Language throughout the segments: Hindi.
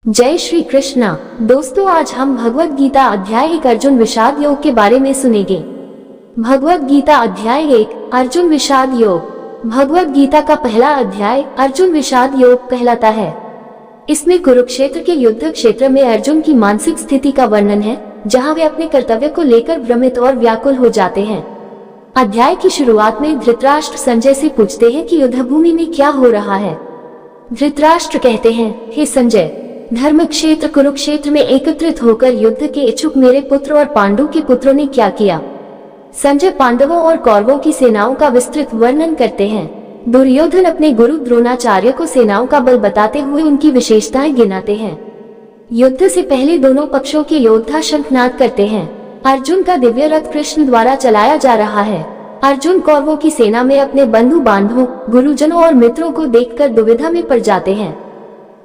जय श्री कृष्णा। दोस्तों, आज हम भगवत गीता अध्याय 1 अर्जुन विषाद योग के बारे में सुनेंगे। भगवत गीता अध्याय 1 अर्जुन विषाद योग। भगवत गीता का पहला अध्याय अर्जुन विषाद योग कहलाता है। इसमें कुरुक्षेत्र के युद्ध क्षेत्र में अर्जुन की मानसिक स्थिति का वर्णन है, जहां वे अपने कर्तव्य को लेकर भ्रमित और व्याकुल हो जाते हैं। अध्याय की शुरुआत में धृतराष्ट्र संजय से पूछते हैं कि युद्ध भूमि में क्या हो रहा है। धृतराष्ट्र कहते हैं, हे संजय, धर्म क्षेत्र कुरुक्षेत्र में एकत्रित होकर युद्ध के इच्छुक मेरे पुत्र और पांडु के पुत्रों ने क्या किया। संजय पांडवों और कौरवों की सेनाओं का विस्तृत वर्णन करते हैं। दुर्योधन अपने गुरु द्रोणाचार्य को सेनाओं का बल बताते हुए उनकी विशेषताएं गिनाते हैं। युद्ध से पहले दोनों पक्षों के योद्धा शंखनाद करते हैं। अर्जुन का दिव्य रथ कृष्ण द्वारा चलाया जा रहा है। अर्जुन कौरवों की सेना में अपने बंधु बांधवों, गुरुजनों और मित्रों को देखकर दुविधा में पड़ जाते हैं।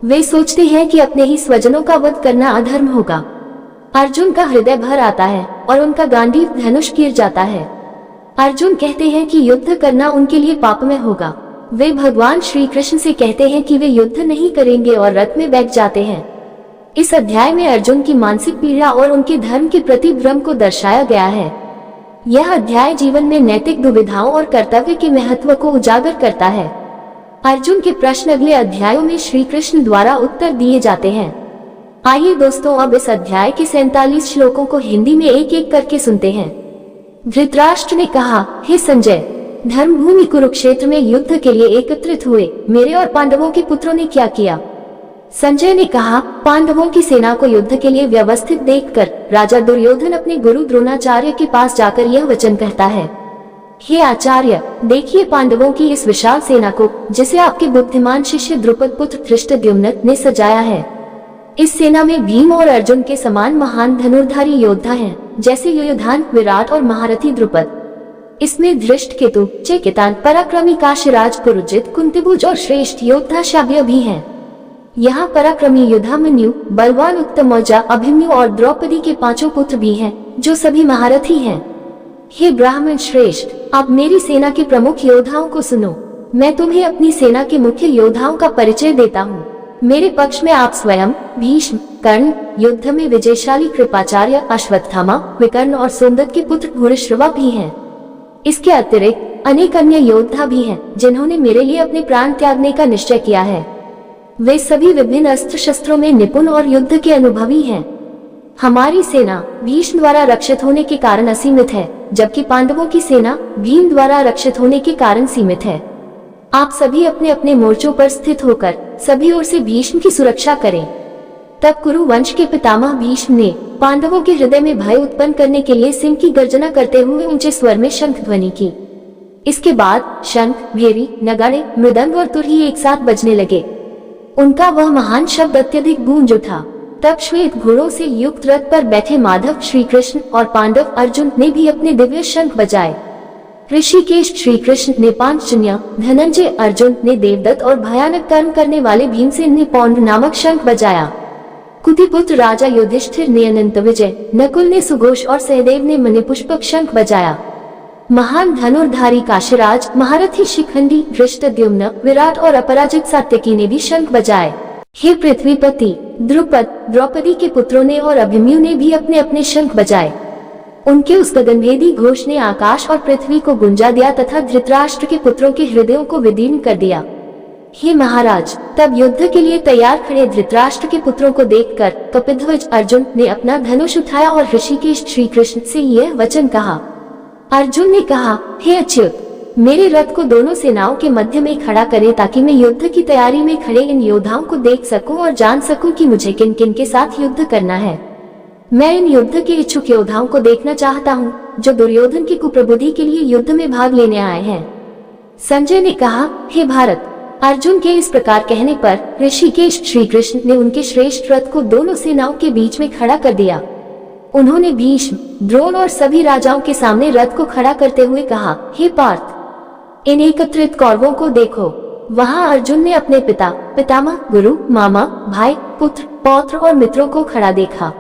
वे सोचते हैं कि अपने ही स्वजनों का वध करना अधर्म होगा। अर्जुन का हृदय भर आता है और उनका गांडीव धनुष गिर जाता है। अर्जुन कहते हैं कि युद्ध करना उनके लिए पापमय होगा। वे भगवान श्री कृष्ण से कहते हैं कि वे युद्ध नहीं करेंगे और रथ में बैठ जाते हैं। इस अध्याय में अर्जुन की मानसिक पीड़ा और उनके धर्म के प्रति भ्रम को दर्शाया गया है। यह अध्याय जीवन में नैतिक दुविधाओं और कर्तव्य के महत्व को उजागर करता है। अर्जुन के प्रश्न अगले अध्यायों में श्री कृष्ण द्वारा उत्तर दिए जाते हैं। आइए दोस्तों, अब इस अध्याय के 47 श्लोकों को हिंदी में एक एक करके सुनते हैं। धृतराष्ट्र ने कहा, हे संजय, धर्मभूमि कुरुक्षेत्र में युद्ध के लिए एकत्रित हुए मेरे और पांडवों के पुत्रों ने क्या किया। संजय ने कहा, पांडवों की सेना को युद्ध के लिए व्यवस्थित देखकर राजा दुर्योधन अपने गुरु द्रोणाचार्य के पास जाकर यह वचन कहता है, हे आचार्य, देखिए पांडवों की इस विशाल सेना को, जिसे आपके बुद्धिमान शिष्य द्रुपद पुत्र धृष्टद्युम्न ने सजाया है। इस सेना में भीम और अर्जुन के समान महान धनुर्धारी योद्धा हैं, जैसे युयुधान, विराट और महारथी द्रुपद। इसमें धृष्टकेतु, चेकितान, पराक्रमी काशीराज, पुरुजित, कुंतीभुज और श्रेष्ठ योद्धा शाव्य भी हैं। यहाँ पराक्रमी युधामन्यु, बलवान उत्तमौजा, अभिमन्यु और द्रौपदी के 5 पुत्र भी हैं, जो सभी महारथी हैं। हे ब्राह्मण श्रेष्ठ, आप मेरी सेना के प्रमुख योद्धाओं को सुनो। मैं तुम्हें अपनी सेना के मुख्य योद्धाओं का परिचय देता हूँ। मेरे पक्ष में आप स्वयं, भीष्म, कर्ण, युद्ध में विजयशाली कृपाचार्य, अश्वत्थामा, विकर्ण और सोमदत्त के पुत्र भूरिश्रवा भी हैं। इसके अतिरिक्त अनेक अन्य योद्धा भी हैं, जिन्होंने मेरे लिए अपने प्राण त्यागने का निश्चय किया है। वे सभी विभिन्न अस्त्र शस्त्रों में निपुण और युद्ध के अनुभवी हैं। हमारी सेना भीष्म द्वारा रक्षित होने के कारण असीमित है, जबकि पांडवों की सेना भीम द्वारा रक्षित होने के कारण सीमित है। आप सभी अपने अपने मोर्चों पर स्थित होकर सभी ओर से भीष्म की सुरक्षा करें। तब कुरु वंश के पितामह भीष्म ने पांडवों के हृदय में भय उत्पन्न करने के लिए सिंह की गर्जना करते हुए ऊंचे स्वर में शंख ध्वनि की। इसके बाद शंख, भेरी, नगाड़े, मृदंग और तुरही एक साथ बजने लगे। उनका वह महान शब्द अत्यधिक गूंज उठा। तब श्वेत घोड़ों से युक्त रथ पर बैठे माधव श्री कृष्ण और पांडव अर्जुन ने भी अपने दिव्य शंख बजाए। ऋषिकेश श्री कृष्ण ने पांचजन्य, धनंजय अर्जुन ने देवदत्त और भयानक कर्म करने वाले भीमसेन ने पौंड नामक शंख बजाया। कुंतीपुत्र राजा युधिष्ठिर ने अनंत विजय, नकुल ने सुघोष और सहदेव ने मणिपुष्पक शंख बजाया। महान धनुर्धारी काशीराज, महारथी शिखंडी, धृष्टद्युम्न, विराट और अपराजित सात्यकी ने भी शंख बजाए। हे पृथ्वीपति, द्रुपद, द्रौपदी के पुत्रों ने और अभिमन्यु ने भी अपने अपने शंख बजाए। उनके उस गगनभेदी घोष ने आकाश और पृथ्वी को गुंजा दिया तथा धृतराष्ट्र के पुत्रों के हृदयों को विदीर्ण कर दिया। हे महाराज, तब युद्ध के लिए तैयार खड़े धृतराष्ट्र के पुत्रों को देखकर कपिध्वज अर्जुन ने अपना धनुष उठाया और ऋषिकेश श्री कृष्ण से यह वचन कहा। अर्जुन ने कहा, हे अच्युत, मेरे रथ को दोनों सेनाओं के मध्य में खड़ा करें, ताकि मैं युद्ध की तैयारी में खड़े इन योद्धाओं को देख सकूं और जान सकूं कि मुझे किन किन के साथ युद्ध करना है। मैं इन युद्ध के इच्छुक योद्धाओं को देखना चाहता हूं, जो दुर्योधन की कुप्रबुद्धि के लिए युद्ध में भाग लेने आए हैं। संजय ने कहा, हे भारत। अर्जुन के इस प्रकार कहने पर ऋषिकेश श्री कृष्ण ने उनके श्रेष्ठ रथ को दोनों सेनाओं के बीच में खड़ा कर दिया। उन्होंने भीष्म, द्रोण और सभी राजाओं के सामने रथ को खड़ा करते हुए कहा, हे पार्थ, इन एकत्रित कौरवों को देखो। वहां अर्जुन ने अपने पिता, पितामह, गुरु, मामा, भाई, पुत्र, पौत्र और मित्रों को खड़ा देखा।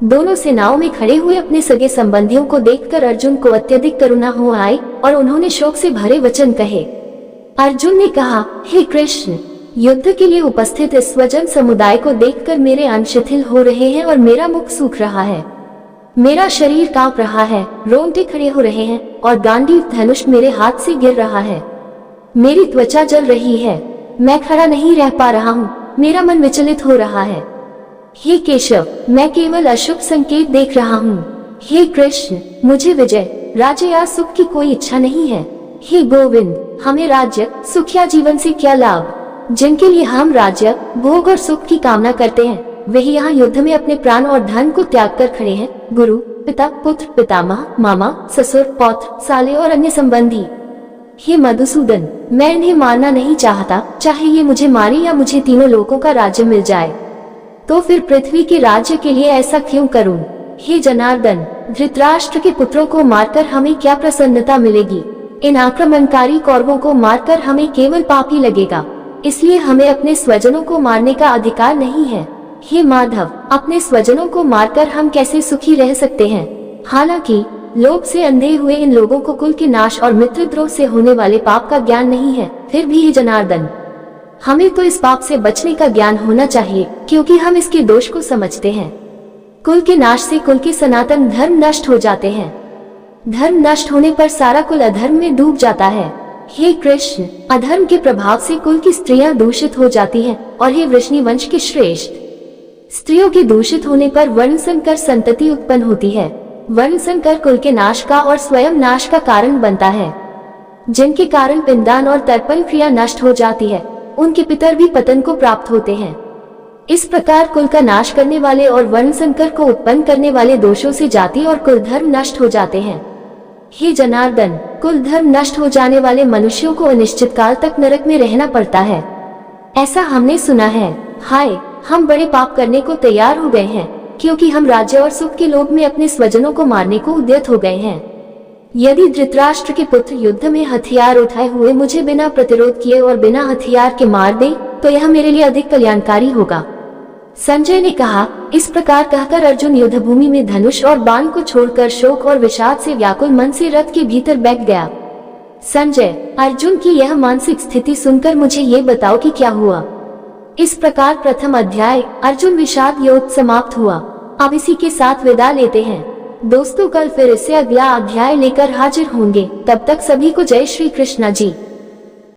दोनों सेनाओं में खड़े हुए अपने सगे संबंधियों को देखकर अर्जुन को अत्यधिक करुणा हो आई और उन्होंने शोक से भरे वचन कहे। अर्जुन ने कहा, हे कृष्ण, युद्ध के लिए उपस्थित इस स्वजन समुदाय को देखकर मेरे अंग शिथिल हो रहे हैं और मेरा मुख सूख रहा है। मेरा शरीर कांप रहा है, रोंगटे खड़े हो रहे हैं और गांडीव धनुष मेरे हाथ से गिर रहा है। मेरी त्वचा जल रही है, मैं खड़ा नहीं रह पा रहा हूँ, मेरा मन विचलित हो रहा है। हे केशव, मैं केवल अशुभ संकेत देख रहा हूँ। हे कृष्ण, मुझे विजय, राज्य या सुख की कोई इच्छा नहीं है। हे गोविंद, हमें राज्य, सुख या जीवन से क्या लाभ? जिनके लिए हम राज्य, भोग और सुख की कामना करते हैं, वही यहाँ युद्ध में अपने प्राण और धन को त्याग कर खड़े हैं। गुरु, पिता, पुत्र, पितामह, मामा, ससुर, पौत्र, साले और अन्य संबंधी। हे मधुसूदन, मैं इन्हें मारना नहीं चाहता, चाहे ये मुझे मारे या मुझे तीनों लोकों का राज्य मिल जाए, तो फिर पृथ्वी के राज्य के लिए ऐसा क्यों करूं? हे जनार्दन, धृतराष्ट्र के पुत्रों को मारकर हमें क्या प्रसन्नता मिलेगी? इन आक्रमणकारी कौरवों को मारकर हमें केवल पाप ही लगेगा, इसलिए हमें अपने स्वजनों को मारने का अधिकार नहीं है। हे माधव, अपने स्वजनों को मारकर हम कैसे सुखी रह सकते हैं? हालांकि लोभ से अंधे हुए इन लोगों को कुल के नाश और मित्रद्रोह से होने वाले पाप का ज्ञान नहीं है, फिर भी हे जनार्दन, हमें तो इस पाप से बचने का ज्ञान होना चाहिए, क्योंकि हम इसके दोष को समझते हैं। कुल के नाश से कुल के सनातन धर्म नष्ट हो जाते हैं। धर्म नष्ट होने पर सारा कुल अधर्म में डूब जाता है। हे कृष्ण, अधर्म के प्रभाव से कुल की स्त्रियां दूषित हो जाती हैं, और हे वृष्णि वंश के श्रेष्ठ, स्त्रियों के दूषित होने पर वर्ण संकर संतति उत्पन्न होती है। वर्ण संकर कुल के नाश का और स्वयं नाश का कारण बनता है, जिनके कारण पिंडदान और तर्पण क्रिया नष्ट हो जाती है, उनके पितर भी पतन को प्राप्त होते हैं। इस प्रकार कुल का नाश करने वाले और वर्ण संकर को उत्पन्न करने वाले दोषों से जाति और कुल धर्म नष्ट हो जाते हैं। हे जनार्दन, कुल धर्म नष्ट हो जाने वाले मनुष्यों को अनिश्चित काल तक नरक में रहना पड़ता है, ऐसा हमने सुना है। हाय, हम बड़े पाप करने को तैयार हो गए हैं, क्योंकि हम राज्य और सुख के लोभ में अपने स्वजनों को मारने को उद्यत हो गए हैं। यदि धृतराष्ट्र के पुत्र युद्ध में हथियार उठाए हुए मुझे बिना प्रतिरोध किए और बिना हथियार के मार दे, तो यह मेरे लिए अधिक कल्याणकारी होगा। संजय ने कहा। इस प्रकार कहकर अर्जुन युद्ध भूमि में धनुष और बाण को छोड़कर शोक और विषाद से व्याकुल मन से रथ के भीतर बैठ गया। संजय, अर्जुन की यह मानसिक स्थिति सुनकर मुझे ये बताओ कि क्या हुआ। इस प्रकार प्रथम अध्याय अर्जुन विषाद योग समाप्त हुआ। अब इसी के साथ विदा लेते हैं दोस्तों। कल फिर इससे अगला अध्याय लेकर हाजिर होंगे। तब तक सभी को जय श्री कृष्ण जी।